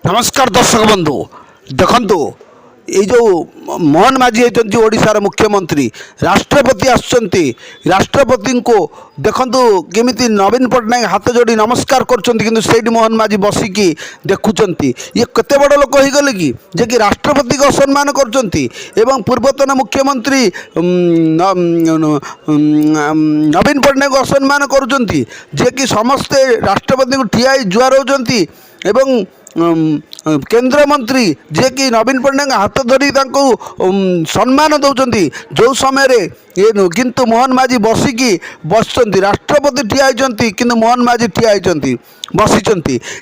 नमस्कार दर्शक बंधु देखु ये जो मोहन माझी होती ओडिशार मुख्यमंत्री राष्ट्रपति आसुच्चंती राष्ट्रपति को देखु केमिति नवीन पट्टनायक हाथ जोड़ी नमस्कार कर मोहन माझी बसिकी देखुंट ये केते बड़ लोक हो गले कि राष्ट्रपति को असम्मान कर पूर्वतन मुख्यमंत्री नवीन पट्टनायक को असम्मान कर समस्ते राष्ट्रपति को ठिया जुआर होती एवं केंद्र मंत्री जे कि नवीन पट्टनायक हाथ धरी सम्मान दौरान जो समय ये किंतु मोहन माझी बसिकी बसचंती राष्ट्रपति ठिया होती किंतु मोहन माझी ठिया होती बसी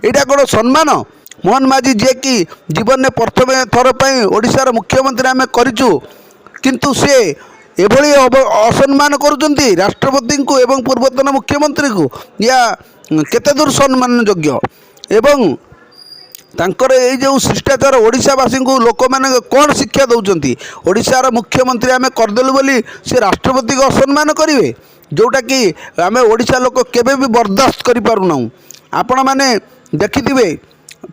यहाँ कौन सम्मान मोहन माझी जे कि जीवन में प्रथम थर पर ओडिशार मुख्यमंत्री आम करूँ किंतु से एभली असम्मान करुँच राष्ट्रपति को एवं पूर्वतन मुख्यमंत्री को या केते दूर सम्मान योग्य एवं तांकर ये जो शिष्टाचार ओडिशावासी को लोक मैंने कौन शिक्षा दौरान ओडिशार मुख्यमंत्री आम करदेलु बोली से राष्ट्रपति को असम्मान करेंगे जोटा कि आम ओडिशा लोक केबे भी बर्दाश्त करूँ आपण मैंने देखिथिबे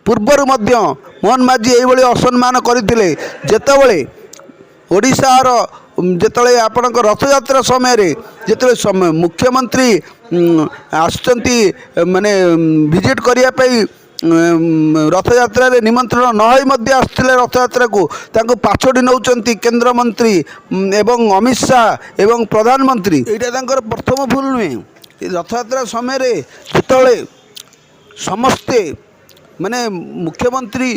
पूर्वर मध्य मोहन माझी ये असम्मान करते जेतेबळे ओडिशार जिते आपण रथयात्रा समय जिते मुख्यमंत्री आसुचंती माने विजिट करने रथयात्रा निमंत्रण नई आसते रथयात्रा को पाछोड़ी नौकरी केंद्र मंत्री एवं अमित शाह एवं प्रधानमंत्री यहाँ प्रथम भूल नुहे रथयात्रा समय जिते समस्ते माने मुख्यमंत्री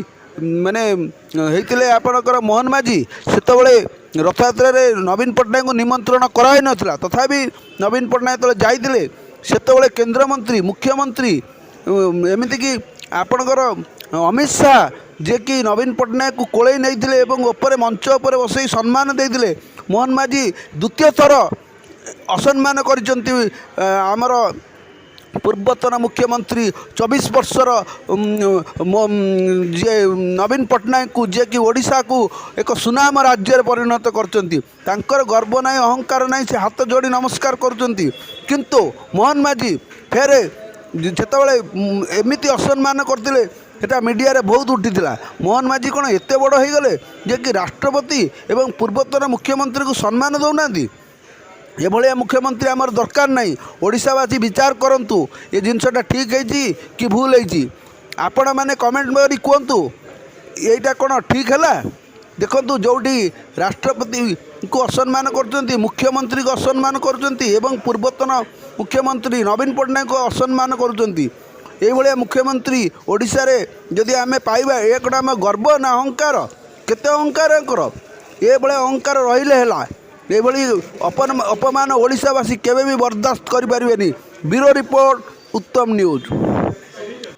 माने होते आपणकर मोहन माझी से रथयात्रा नवीन पट्टनायक को निमंत्रण कराई नाला तथापि नवीन पट्टनायक जाते से केंद्र मंत्री मुख्यमंत्री एमती कि आपणकर अमित शाह जे कि नवीन पट्टनायक को कोड़े नहीं ऊपर मंच उपर बस सम्मान देते मोहन माझी द्वितीय थर असम्मान करमर पूर्वतन मुख्यमंत्री 24 वर्षर जे नवीन पट्टनायक को जे कि ओडिशा को एक सुनाम राज्य परिणत कर गर्व ना अहंकार ना से हाथ जोड़ी नमस्कार किंतु मोहन माझी फेर जितेबाला एमती असम्मान करते सेटा मीडिया रे बहुत उठी मोहन माझी कौन एत बड़ हो गले जे कि राष्ट्रपति एवं पूर्वतन मुख्यमंत्री को सम्मान दौना ये भाया मुख्यमंत्री आमर दरकार नहीं ओडिशावासी विचार करंतु ये जिनसटा ठीक है कि भूल है आपण मैंने कमेंट करी कहतु यहीटा कौन ठीक है देखु जोटी राष्ट्रपति को असम्मान कर मुख्यमंत्री को असम्मान कर पूर्वतन मुख्यमंत्री नवीन पट्टनायक को असम्मान कर मुख्यमंत्री ओडिशा रे जदि आम पाइबा ये कौन आम गर्व ना अहंकार केते अहंकार ये भाया अहंकार रहिले है ये अपमान ओडिशावासी केबे भी बर्दाश्त करें। ब्यूरो रिपोर्ट उत्तम न्यूज।